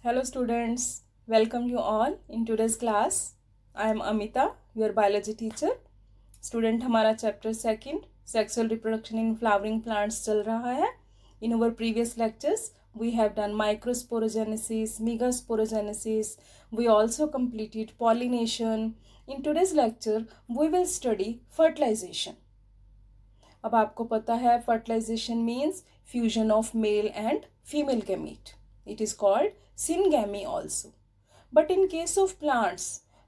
Hello students, welcome you all in today's class. I am Amita, your biology teacher. Student हमारा chapter second, sexual reproduction in flowering plants चल रहा है. In our previous lectures, we have done microsporogenesis, megasporogenesis. We also completed pollination. In today's lecture, we will study fertilization. अब आपको पता है fertilization means fusion of male and female gamete. It is called syngamy also. But in case of plants,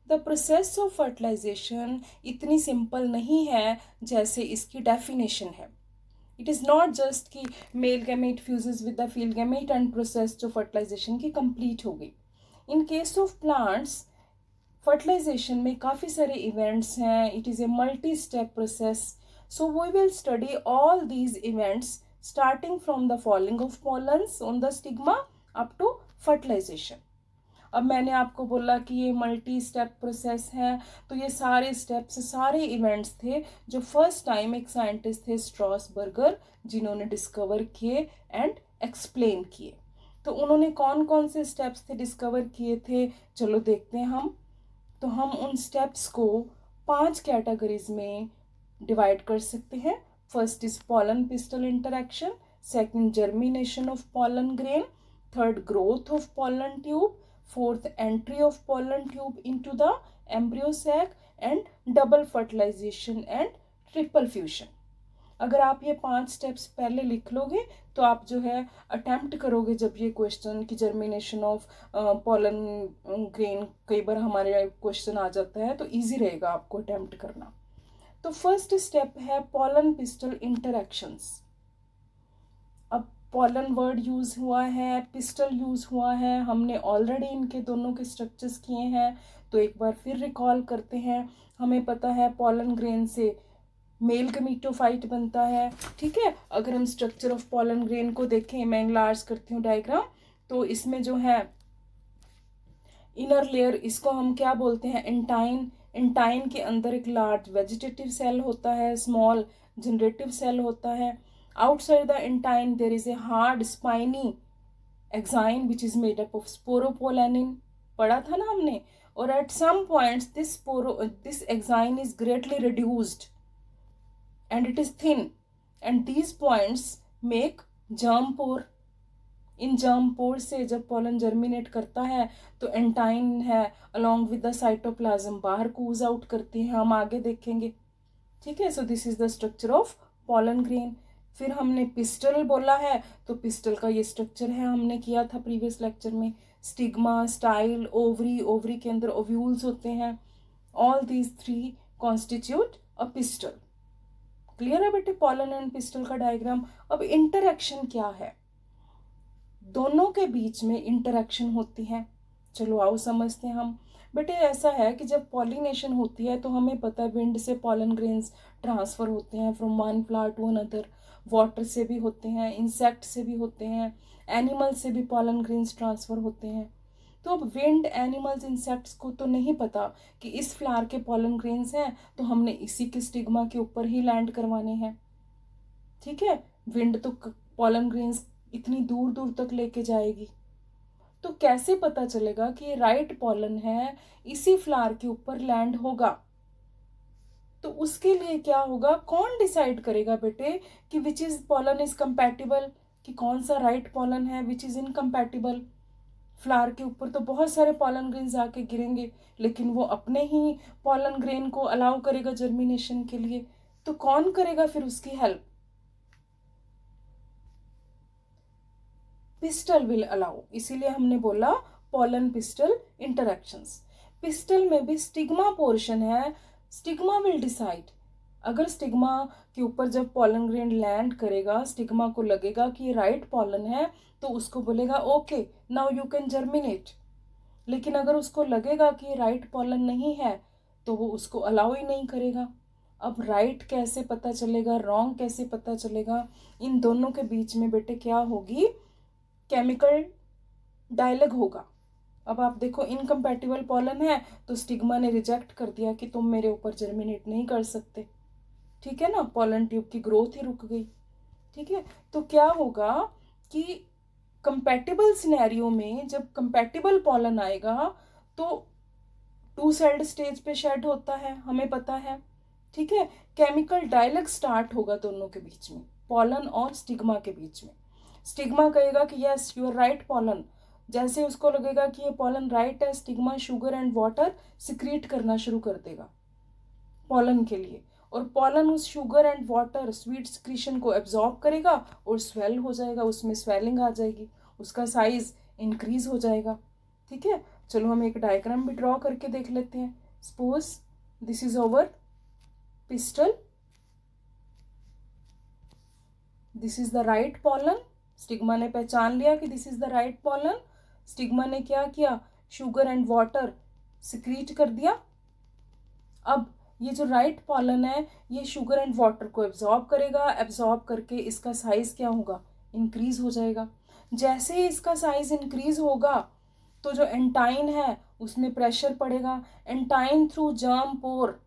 the process of fertilization इतनी simple नहीं है जैसे इसकी definition है. It is not just कि male gamete fuses with the female gamete and process जो fertilization की complete हो गई. In case of plants, fertilization में काफ़ी सारे events हैं. It is a multi-step process. So we will study all these events starting from the falling of pollens on the stigma up to fertilization. अब मैंने आपको बोला कि ये मल्टी स्टेप प्रोसेस है, तो ये सारे स्टेप्स सारे इवेंट्स थे जो फर्स्ट टाइम एक साइंटिस्ट थे स्ट्रॉसबर्गर जिन्होंने डिस्कवर किए एंड एक्सप्लेन किए. तो उन्होंने कौन कौन से स्टेप्स थे डिस्कवर किए थे, चलो देखते हैं हम. तो हम उन स्टेप्स को 5 कैटेगरीज में डिवाइड कर सकते हैं. First is pollen pistil interaction, second germination of pollen grain, third growth of pollen tube, fourth entry of pollen tube into the embryo sac and double fertilization and triple fusion. अगर आप ये 5 steps पहले लिख लोगे तो आप जो है अटेम्प्ट करोगे जब ये क्वेश्चन की जर्मिनेशन ऑफ पॉलन ग्रेन कई बार हमारे क्वेश्चन आ जाता है तो इजी रहेगा आपको अटेम्प्ट करना. तो फर्स्ट स्टेप है pollen pistil interactions. अब pollen वर्ड यूज हुआ है, पिस्टल यूज हुआ है, हमने ऑलरेडी इनके दोनों के स्ट्रक्चर्स किए हैं, तो एक बार फिर रिकॉल करते हैं. हमें पता है pollen ग्रेन से मेल गमीटोफाइट बनता है. ठीक है, अगर हम स्ट्रक्चर ऑफ pollen ग्रेन को देखें, मैं इनलार्ज करती हूँ डायग्राम, तो इसमें जो है इनर लेयर, इसको हम क्या बोलते हैं, एंटाइन. एंटाइन के अंदर एक लार्ज वेजिटेटिव सेल होता है, स्मॉल जनरेटिव सेल होता है. Outside the intine there is a hard spiny exine which is made up of sporopollenin. पढ़ा था ना हमने. और at some points this exine is greatly reduced and it is thin, and these points make germ pore. In germ पोर से जब pollen germinate करता है तो एंटाइन है अलॉन्ग विद द साइटोप्लाज्म बाहर कूज आउट करती है, हम आगे देखेंगे. ठीक है, so this is the structure of pollen grain. फिर हमने पिस्टल बोला है, तो पिस्टल का ये स्ट्रक्चर है, हमने किया था प्रीवियस लेक्चर में. स्टिग्मा, स्टाइल, ओवरी, ओवरी के अंदर ओव्यूल्स होते हैं. All these 3 constitute a pistol. Clear है बेटे पॉलन एंड पिस्टल का डायग्राम. अब इंटरेक्शन क्या है, दोनों के बीच में इंटरेक्शन होती है. चलो आओ समझते हैं हम. बेटे ऐसा है कि जब पॉलिनेशन होती है तो हमें पता है विंड से पॉलन ग्रेन्स ट्रांसफर होते हैं from one flower to another. Water से भी होते हैं, इंसेक्ट से भी होते हैं, एनिमल से भी पॉलन ग्रेन्स ट्रांसफर होते हैं. तो अब विंड, एनिमल्स, इंसेक्ट्स को तो नहीं पता कि इस फ्लावर के पॉलन ग्रेन्स हैं तो हमने इसी के स्टिग्मा के ऊपर ही लैंड करवाने हैं. ठीक है, विंड तो पॉलन ग्रेन्स इतनी दूर दूर तक लेके जाएगी, तो कैसे पता चलेगा कि ये राइट पॉलन है, इसी फ्लावर के ऊपर लैंड होगा. तो उसके लिए क्या होगा, कौन डिसाइड करेगा बेटे कि which is pollen is compatible, कि कौन सा राइट पॉलन है, विच इज इनकम्पैटिबल. फ्लावर के ऊपर तो बहुत सारे पॉलन ग्रेन्स आके गिरेंगे, लेकिन वो अपने ही पॉलन ग्रेन को अलाउ करेगा जर्मिनेशन के लिए, तो कौन करेगा फिर उसकी हेल्प. Pistol will allow. इसीलिए हमने बोला pollen pistil interactions. पिस्टल में भी स्टिग्मा पोर्शन है. Stigma will decide. अगर स्टिग्मा के ऊपर जब पॉलन ग्रेन लैंड करेगा, स्टिग्मा को लगेगा कि ये राइट पॉलन है, तो उसको बोलेगा okay now you can germinate. लेकिन अगर उसको लगेगा कि ये राइट पॉलन नहीं है तो वो उसको अलाउ ही नहीं करेगा. अब राइट कैसे पता चलेगा, रॉन्ग कैसे पता चलेगा, इन दोनों के बीच में बेटे क्या होगी, केमिकल डायलॉग होगा. अब आप देखो इनकम्पैटिबल पॉलन है तो स्टिग्मा ने रिजेक्ट कर दिया कि तुम मेरे ऊपर जर्मिनेट नहीं कर सकते. ठीक है ना, पॉलन ट्यूब की ग्रोथ ही रुक गई. ठीक है, तो क्या होगा कि कंपैटिबल सिनेरियो में जब कंपैटिबल पॉलन आएगा तो टू सेल्ड स्टेज पे शेड होता है, हमें पता है। ठीक है, केमिकल डायलॉग स्टार्ट होगा दोनों के बीच में, पॉलन और स्टिग्मा के बीच में। स्टिग्मा कहेगा कि yes you are right pollen, जैसे उसको लगेगा कि ये पॉलन राइट है, stigma sugar and water secrete करना शुरू कर देगा पॉलन के लिए, और पॉलन उस sugar and water sweet secretion को एब्जॉर्ब करेगा और स्वेल हो जाएगा, उसमें स्वेलिंग आ जाएगी, उसका साइज इंक्रीज हो जाएगा। ठीक है, चलो हम एक डायग्राम भी ड्रॉ करके देख लेते हैं। Suppose this is our pistil, this is the right pollen. Stigma ने पहचान लिया कि this is the right pollen. Stigma ने क्या किया, शुगर एंड वाटर सिक्रीट कर दिया। अब ये जो राइट पॉलन है ये शुगर एंड वाटर को एब्जॉर्ब करेगा, एब्जॉर्ब करके इसका साइज क्या होगा, इंक्रीज हो जाएगा। जैसे ही इसका साइज इंक्रीज होगा तो जो एंटाइन है उसमें प्रेशर पड़ेगा, एंटाइन थ्रू जर्म पोर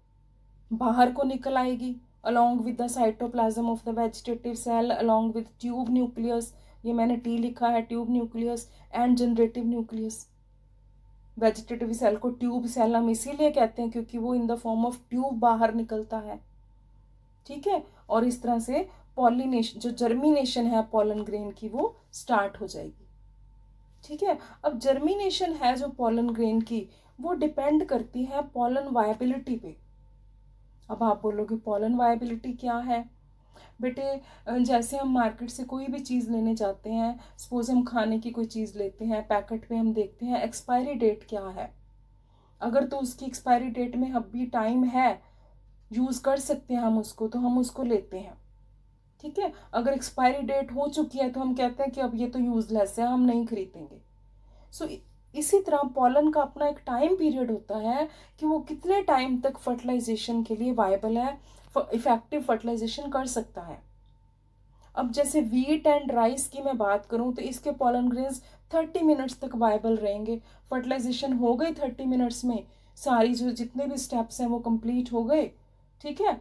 बाहर को निकल आएगी along with the cytoplasm of the vegetative cell, along with tube nucleus, ये मैंने T लिखा है, tube nucleus and generative nucleus. Vegetative cell को ट्यूब सेल हम इसीलिए कहते हैं क्योंकि वो in the form of tube बाहर निकलता है। ठीक है, और इस तरह से पॉलिनेशन, जो जर्मिनेशन है पॉलन ग्रेन की, वो स्टार्ट हो जाएगी। ठीक है, अब जर्मिनेशन है जो पॉलन ग्रेन की, वो डिपेंड करती है पॉलन वायबिलिटी पे। अब आप बोलोगे पॉलन वायबिलिटी क्या है? बेटे जैसे हम मार्केट से कोई भी चीज़ लेने जाते हैं, सपोज हम खाने की कोई चीज़ लेते हैं, पैकेट पे हम देखते हैं एक्सपायरी डेट क्या है। अगर तो उसकी एक्सपायरी डेट में अब भी टाइम है, यूज़ कर सकते हैं हम उसको, तो हम उसको लेते हैं। ठीक है, अगर एक्सपायरी डेट हो चुकी है तो हम कहते हैं कि अब ये तो यूजलेस है, हम नहीं खरीदेंगे। सो इसी तरह पॉलन का अपना एक टाइम पीरियड होता है कि वो कितने टाइम तक फर्टिलाइजेशन के लिए वायबल है, इफेक्टिव फर्टिलाइजेशन कर सकता है। अब जैसे वीट एंड राइस की मैं बात करूं तो इसके पॉलन ग्रेन्स 30 मिनट्स तक वायबल रहेंगे। फर्टिलाइजेशन हो गई 30 मिनट्स में, सारी जो जितने भी स्टेप्स हैं वो कंप्लीट हो गए। ठीक है,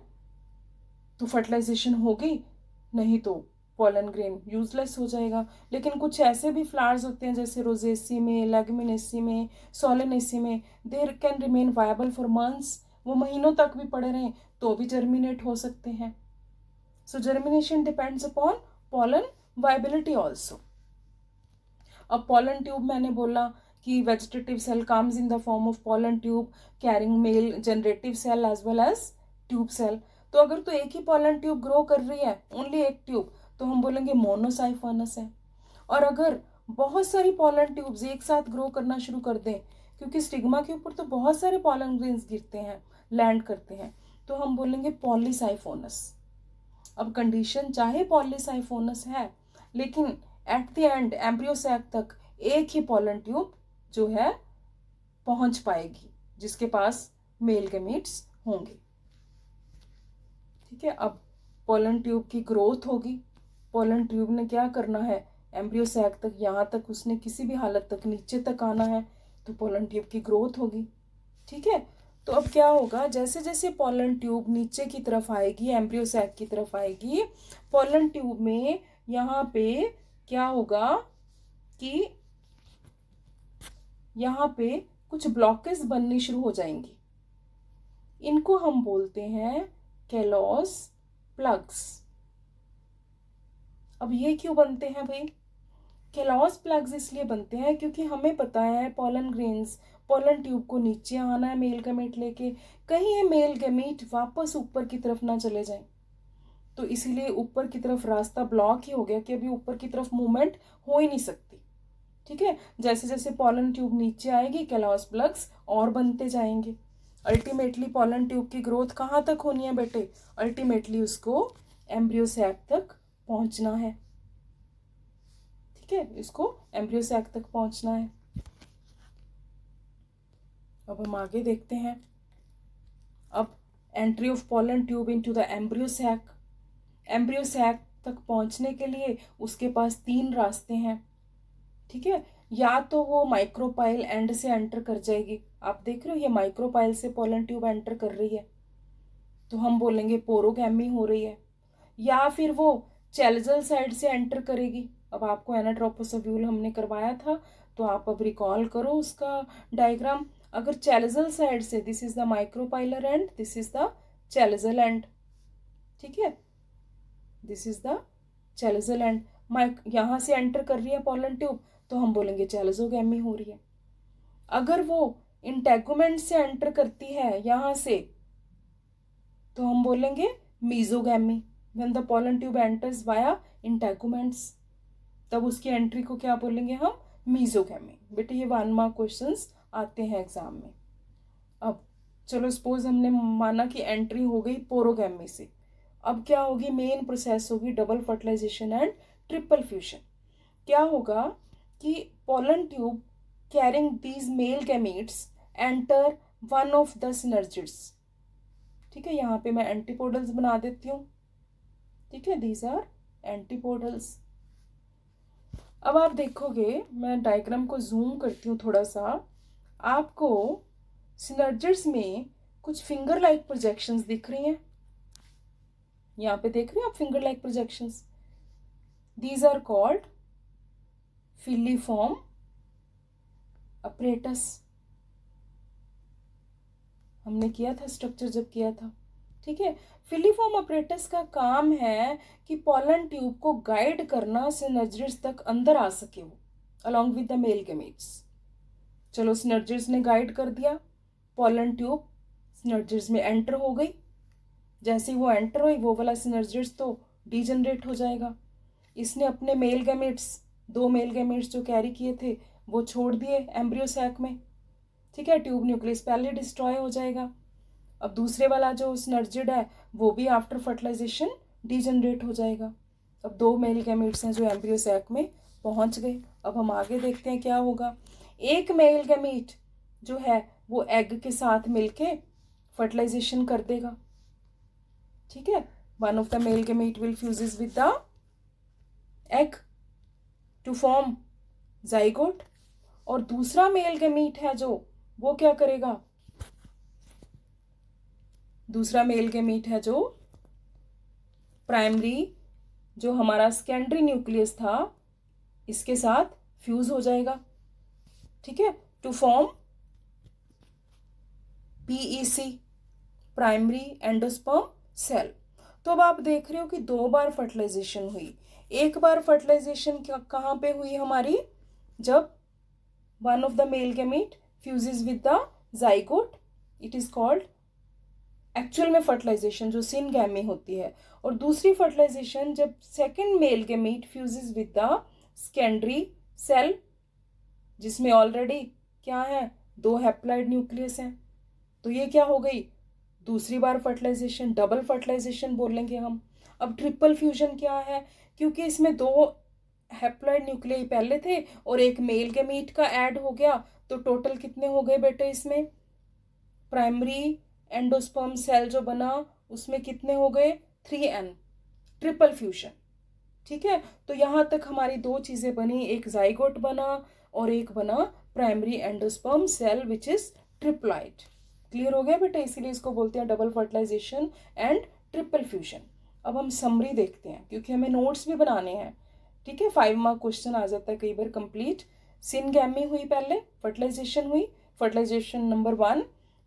तो फर्टिलाइजेशन हो गई, नहीं तो पॉलन ग्रेन यूजलेस हो जाएगा। लेकिन कुछ ऐसे भी फ्लावर्स होते हैं जैसे रोजेसी में, लेगमिनेसी में, सोलेनेसी में, there can remain viable for months, वो महीनों तक भी पड़े रहें तो भी जर्मिनेट हो सकते हैं। So germination depends upon pollen viability also. अब पॉलन ट्यूब मैंने बोला कि vegetative cell comes in the form of pollen tube carrying male generative cell as well as tube cell. तो अगर तो एक ही पॉलन ट्यूब ग्रो कर रही है, ओनली एक ट्यूब, तो हम बोलेंगे मोनोसाइफोनस है। और अगर बहुत सारी पॉलन ट्यूब्स एक साथ ग्रो करना शुरू कर दें, क्योंकि स्टिग्मा के ऊपर तो बहुत सारे पॉलन ग्रेन्स गिरते हैं, लैंड करते हैं, तो हम बोलेंगे पॉलीसाइफोनस। अब कंडीशन चाहे पॉलीसाइफोनस है, लेकिन at the end embryo sac तक एक ही पॉलन ट्यूब जो है पहुंच पाएगी, जिसके पास मेल गैमीट्स होंगे। ठीक है, अब पॉलन ट्यूब की ग्रोथ होगी। पॉलन ट्यूब ने क्या करना है, एम्ब्रियो सैक तक, यहाँ तक उसने किसी भी हालत तक नीचे तक आना है, तो पॉलन ट्यूब की ग्रोथ होगी। ठीक है, तो अब क्या होगा, जैसे जैसे पॉलन ट्यूब नीचे की तरफ आएगी, एम्ब्रियो सैक की तरफ आएगी, पॉलन ट्यूब में यहाँ पे क्या होगा कि यहाँ पे कुछ ब्लॉकेज बननी शुरू हो जाएंगी। इनको हम बोलते हैं कैलोस प्लग्स। अब ये क्यों बनते हैं भाई? कैलोस प्लग्स इसलिए बनते हैं क्योंकि हमें पता है पॉलन ग्रेन्स, पॉलन ट्यूब को नीचे आना है मेल गैमीट लेके, कहीं ये मेल गैमीट वापस ऊपर की तरफ ना चले जाएं, तो इसीलिए ऊपर की तरफ रास्ता ब्लॉक ही हो गया कि अभी ऊपर की तरफ मूवमेंट हो ही नहीं सकती। ठीक है, जैसे जैसे पॉलन ट्यूब नीचे आएगी कैलोस प्लग्स और बनते जाएंगे। अल्टीमेटली पॉलन ट्यूब की ग्रोथ कहाँ तक होनी है बेटे? अल्टीमेटली उसको एम्ब्रियो सैक तक पहुंचना है। ठीक है, इसको एम्ब्रियो सैक तक पहुंचना है। अब हम आगे देखते हैं। अब entry of pollen tube into the embryo sac. Embryo sac तक पहुंचने के लिए उसके पास 3 रास्ते हैं। ठीक है, या तो वो माइक्रोपाइल एंड से एंटर कर जाएगी, आप देख रहे हो ये माइक्रोपाइल से पॉलन ट्यूब एंटर कर रही है, तो हम बोलेंगे पोरोगैमी हो रही है। या फिर वो चैलजल साइड से एंटर करेगी, अब आपको एनाट्रोपोसोव्यूल हमने करवाया था, तो आप अब रिकॉल करो उसका डायग्राम। अगर चैलेजल साइड से, this is the micropylar and, this is the chalazal and, ठीक है, this is the chalazal and. यहाँ से एंटर कर रही है पोलन ट्यूब, तो हम बोलेंगे चैलेजोगैमी हो रही है। अगर वो इंटेगुमेंट से एंटर करती है यहाँ से, तो हम बोलेंगे mesogamy. When the pollen tube enters via integuments, तब उसकी एंट्री को क्या बोलेंगे हम, मीजोगैमी। बेटे ये 1 मार्क क्वेश्चंस आते हैं एग्जाम में। अब चलो सपोज हमने माना कि एंट्री हो गई पोरोगैमी से, अब क्या होगी, मेन प्रोसेस होगी double fertilization and triple fusion. क्या होगा कि pollen tube carrying these male gametes enter one of the synergids, ठीक है, यहाँ पे मैं एंटीपोडल्स बना देती हूँ, ठीक है, दीज आर एंटीपोडल्स। अब आप देखोगे, मैं डायग्राम को जूम करती हूँ थोड़ा सा, आपको सिनर्जिड्स में कुछ फिंगर लाइक प्रोजेक्शंस दिख रही हैं, यहाँ पे देख रहे हैं आप finger like projections. These are called filiform apparatus. हमने किया था स्ट्रक्चर जब किया था, ठीक है। फिलीफॉर्म अपरेटस का काम है कि पोलन ट्यूब को गाइड करना सिनर्जिड्स तक अंदर आ सके वो, along with the male gametes. चलो सिनर्जिड्स ने गाइड कर दिया, पोलन ट्यूब सिनर्जिड्स में एंटर हो गई। जैसे ही वो एंटर हुई, वो वाला सिनर्जिड्स तो डीजनरेट हो जाएगा। इसने अपने मेल गैमेट्स, 2 मेल गैमेट्स जो कैरी किए थे वो छोड़ दिए एम्ब्रियो सैक में, ठीक है, ट्यूब न्यूक्लियस पहले डिस्ट्रॉय हो जाएगा। अब दूसरे वाला जो सिनर्जिड है वो भी आफ्टर फर्टिलाइजेशन डीजनरेट हो जाएगा। अब 2 मेल गैमेट्स हैं जो एम्ब्रियो सैक में पहुंच गए। अब हम आगे देखते हैं क्या होगा। एक मेल गैमेट जो है वो एग के साथ मिलके फर्टिलाइजेशन कर देगा, ठीक है। One of the male gamete will fuses with the egg to form zygote, और दूसरा मेल गैमेट है जो, वो क्या करेगा, दूसरा मेल गैमेट है जो प्राइमरी, जो हमारा सेकेंडरी न्यूक्लियस था, इसके साथ फ्यूज हो जाएगा, ठीक है, to form PEC, primary endosperm cell. तो अब आप देख रहे हो कि 2 बार फर्टिलाइजेशन हुई। एक बार फर्टिलाइजेशन कहाँ पे हुई हमारी, जब one of the male gamete fuses with the zygote, it is called actual में फर्टिलाइजेशन जो सिनगैमी होती है। और दूसरी फर्टिलाइजेशन जब second male gamete fuses with the secondary cell, जिसमें ऑलरेडी क्या है, 2 हैप्लॉइड न्यूक्लियस हैं, तो ये क्या हो गई, दूसरी बार फर्टिलाइजेशन, डबल फर्टिलाइजेशन बोलेंगे हम। अब ट्रिपल फ्यूजन क्या है, क्योंकि इसमें 2 हैप्लॉइड न्यूक्लियाई पहले थे और एक मेल गैमीट का ऐड हो गया, तो टोटल कितने हो गए बेटे इसमें, प्राइमरी एंडोस्पर्म सेल जो बना उसमें कितने हो गए, 3n, ट्रिपल फ्यूजन, ठीक है। तो यहाँ तक हमारी 2 चीजें बनी, एक जाइगोट बना और एक बना primary endosperm cell which is triploid. Clear हो गया बेटा, इसीलिए इसको बोलते हैं double fertilization and triple fusion. अब हम समरी देखते हैं, क्योंकि हमें नोट्स भी बनाने हैं, ठीक है। 5 मार्क क्वेश्चन आ जाता है कई बार कंप्लीट। सिनगैमी हुई पहले, फर्टिलाइजेशन हुई, fertilization number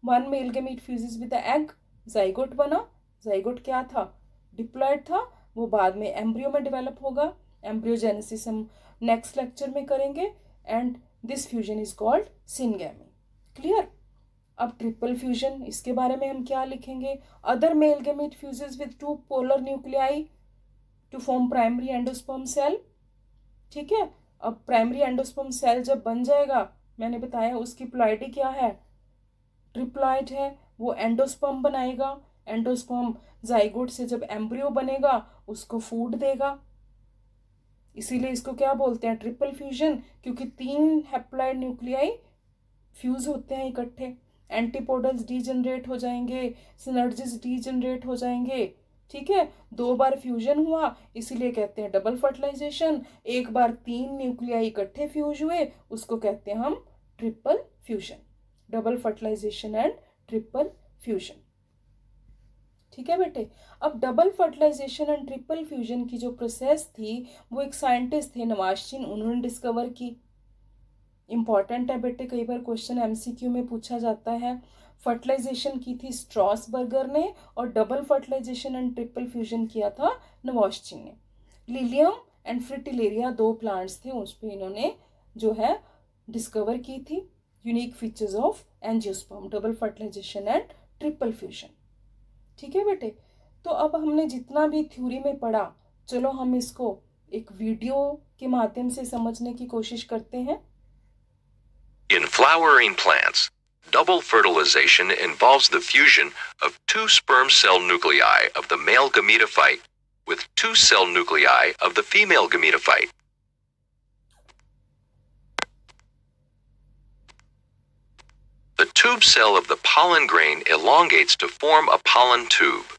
1 male gamete fuses with the egg, zygote बना, जाइगोट क्या था, डिप्लॉइड था, वो बाद में एम्ब्रियो में डेवलप होगा, एम्ब्रियोजेनेसिस हम नेक्स्ट लेक्चर में करेंगे, and this fusion is called syngamy. Clear. अब ट्रिपल फ्यूजन, इसके बारे में हम क्या लिखेंगे, other male gamete fuses with 2 polar nuclei to form primary endosperm cell, ठीक है। अब प्राइमरी एंडोस्पर्म सेल जब बन जाएगा, मैंने बताया उसकी प्लॉइडी क्या है, ट्रिप्लॉइड है, वो एंडोस्पर्म बनाएगा, एंडोस्पर्म जाइगोट से जब एम्ब्रियो बनेगा उसको फूड देगा, इसीलिए इसको क्या बोलते हैं, ट्रिपल फ्यूजन, क्योंकि 3 हैप्लॉइड न्यूक्लियाई फ्यूज होते हैं इकट्ठे, एंटीपोडल्स डीजनरेट हो जाएंगे, सिनर्जिस डीजनरेट हो जाएंगे, ठीक है। 2 बार फ्यूजन हुआ, इसीलिए कहते हैं डबल फर्टिलाइजेशन। एक बार 3 न्यूक्लियाई इकट्ठे फ्यूज हुए, उसको कहते हैं हम triple fusion, double fertilization and triple fusion. ठीक है बेटे। अब double fertilization and triple fusion की जो प्रोसेस थी वो एक साइंटिस्ट थे नवाज़, उन्होंने डिस्कवर की। इंपॉर्टेंट है बेटे, कई बार क्वेश्चन एमसीक्यू में पूछा जाता है। फर्टिलाइजेशन की थी स्ट्रॉसबर्गर ने और double fertilization and triple fusion किया था नवाज़ ने। लिलियम एंड फ्रिटिलेरिया 2 प्लांट्स थे, उस पर इन्होंने जो है डिस्कवर की थी unique features of angiosperm, double fertilization and triple fusion. ठीक है बेटे। तो अब हमने जितना भी थ्योरी में पढ़ा, चलो हम इसको एक वीडियो के माध्यम से समझने की कोशिश करते हैं। In flowering plants, double fertilization involves the fusion of 2 sperm cell nuclei of the male gametophyte with 2 cell nuclei of the female gametophyte. The tube cell of the pollen grain elongates to form a pollen tube.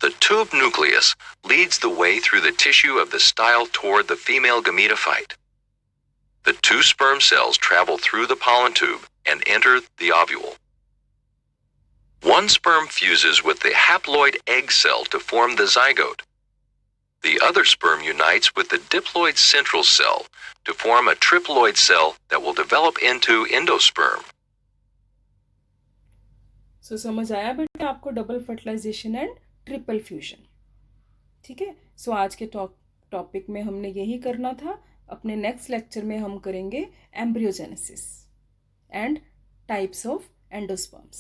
The tube nucleus leads the way through the tissue of the style toward the female gametophyte. The 2 sperm cells travel through the pollen tube and enter the ovule. 1 sperm fuses with the haploid egg cell to form the zygote. The other sperm unites with the diploid central cell to form a triploid cell that will develop into endosperm. So समझ आया बेटा आपको double fertilization and triple fusion. ठीक है। सो आज के topic में हमने यही करना था। अपने नेक्स्ट लेक्चर में हम करेंगे embryogenesis and types of endosperms.